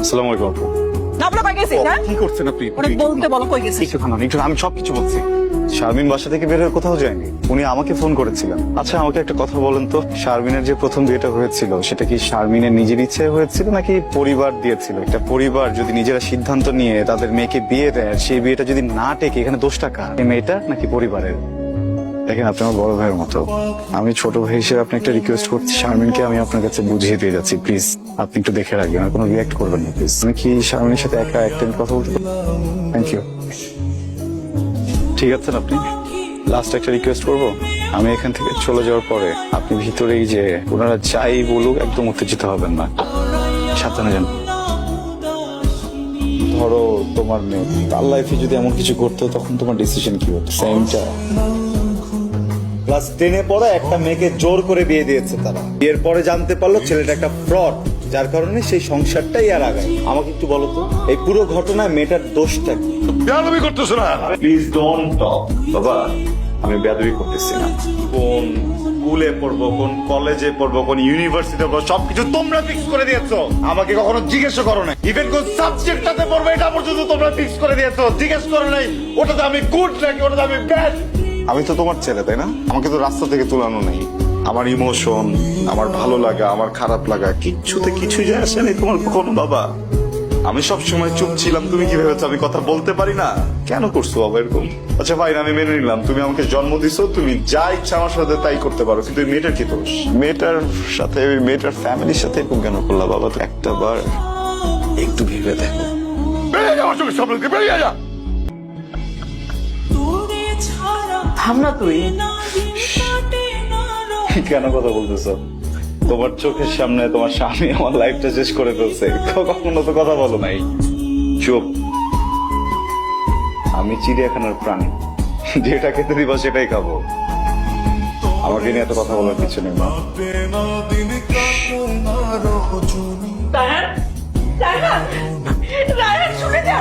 আসসালামু আলাইকুম আপু। না বলে কই গেছিস হ্যাঁ? কি করছেন আপনি? অনেক বলতে বলো কই গেছিস? একটু থামান, একটু আমি সবকিছু বলছি। শারমিন বাসা থেকে বের হয়ে কোথাও যায়নি, উনি আমাকে ফোন করেছিলেন। আচ্ছা আমাকে একটা কথা বলেন তো, শারমিনের যে প্রথম বিয়েটা হয়েছিল সেটা কি শারমিনের নিজের ইচ্ছে হয়েছিল নাকি পরিবার দিয়েছিল? একটা পরিবার যদি নিজেরা সিদ্ধান্ত নিয়ে তাদের মেয়েকে বিয়ে দেয়, সেই বিয়েটা যদি না টেকে, এখানে দোষটা কার? এই মেয়েটা নাকি পরিবারের? দেখেন আপনি আমার বড় ভাইয়ের মতো, আমি ছোট ভাই হিসেবে আপনি একটা রিকোয়েস্ট করছি, শারমিনকে আমি আপনার কাছে বুঝিয়ে দিয়ে যাচ্ছি, প্লিজ আপনি একটু দেখে রাখবেন, আর কোনো রিয়াক্ট করবেন না প্লিজ। আমি কি শারমিনের সাথে একা একটা কথা বলতে পারি? Thank you. ঠিক আছেন আপনি? লাস্ট একটা রিকোয়েস্ট করবো, আমি এখান থেকে চলে যাওয়ার পরে আপনি ভিতরেই যে ওনারা যাই বলুক একদম উত্তেজিত হবেন না, সাবধানে যান। ধরো তোমার মেয়ে তার লাইফে যদি এমন কিছু করতো তখন তোমার ডিসিশন কি হতো? সেমটা। ক্লাস 10-এ পড়া একটা মেয়েকে জোর করে বিয়ে দিয়েছে তারা, বিয়ের পরে জানতে পারলো ছেলেটা একটা ফ্রড, যার কারণে সেই সংসারটাই আর আগায়। আমাকে একটু বলো তো, এই পুরো ঘটনায় মেয়েটার দোষটা কি? বেয়াদবি করতেছো না? Please don't talk. বাবা আমি বেয়াদবি করতেছি না। কোন স্কুলে পড়বো, কোন কলেজে পড়বো, কোন ইউনিভার্সিটিতে পড়বো সবকিছু তোমরা ফিক্স করে দিয়েছো, আমাকে কখনো জিজ্ঞেস করো না। ইভেন কোন সাবজেক্টটাতে পড়বো এটা পর্যন্ত তোমরা ফিক্স করে দিয়েছো, জিজ্ঞেস করো নাই ওটাতে আমি গুড নাকি ওটাতে আমি ব্যাড। আমি তো তোমার ছেলে তাই না? আমাকে তো রাস্তা থেকে তুলানো নেই। আমার ইমোশন, আমার ভালো লাগা, আমার খারাপ লাগা কিচ্ছুতে কিছুই যায় আসে নাই তোমার কখনো। বাবা আমি সব সময় চুপ ছিলাম, তুমি কি ভেবেছো আমি কথা বলতে পারি না? কেন করছো বাবা এরকম? আচ্ছা ভাই আমি মেনে নিলাম, তুমি আমাকে জন্ম দিছো, তুমি যা ইচ্ছা আমার সাথে তাই করতে পারো, কিন্তু মেয়েটার কি দোষ? মেয়েটার সাথে, মেয়েটার ফ্যামিলির সাথে এরকম কেন করলা বাবা? তো একটা বার একটু ভেবে দেখো। বেরিয়ে যা আমার চোখের সামনে থেকে, বেরিয়ে যা। থাম না তুই। কেন কথা বলতেছো? তোমার চোখের সামনে তোমার স্বামী আমার লাইফটা শেষ করে ফেলছে, কখনো তো কথা বলো নাই। চুপ। আমি চিড়িয়াখানার প্রাণী, যেটা খেতে দিবা সেটাই খাবো, আমাকে নিয়ে এত কথা বলার কিছু নেই মা। রায়হান, রায়হান, রায়হান শুনে যা।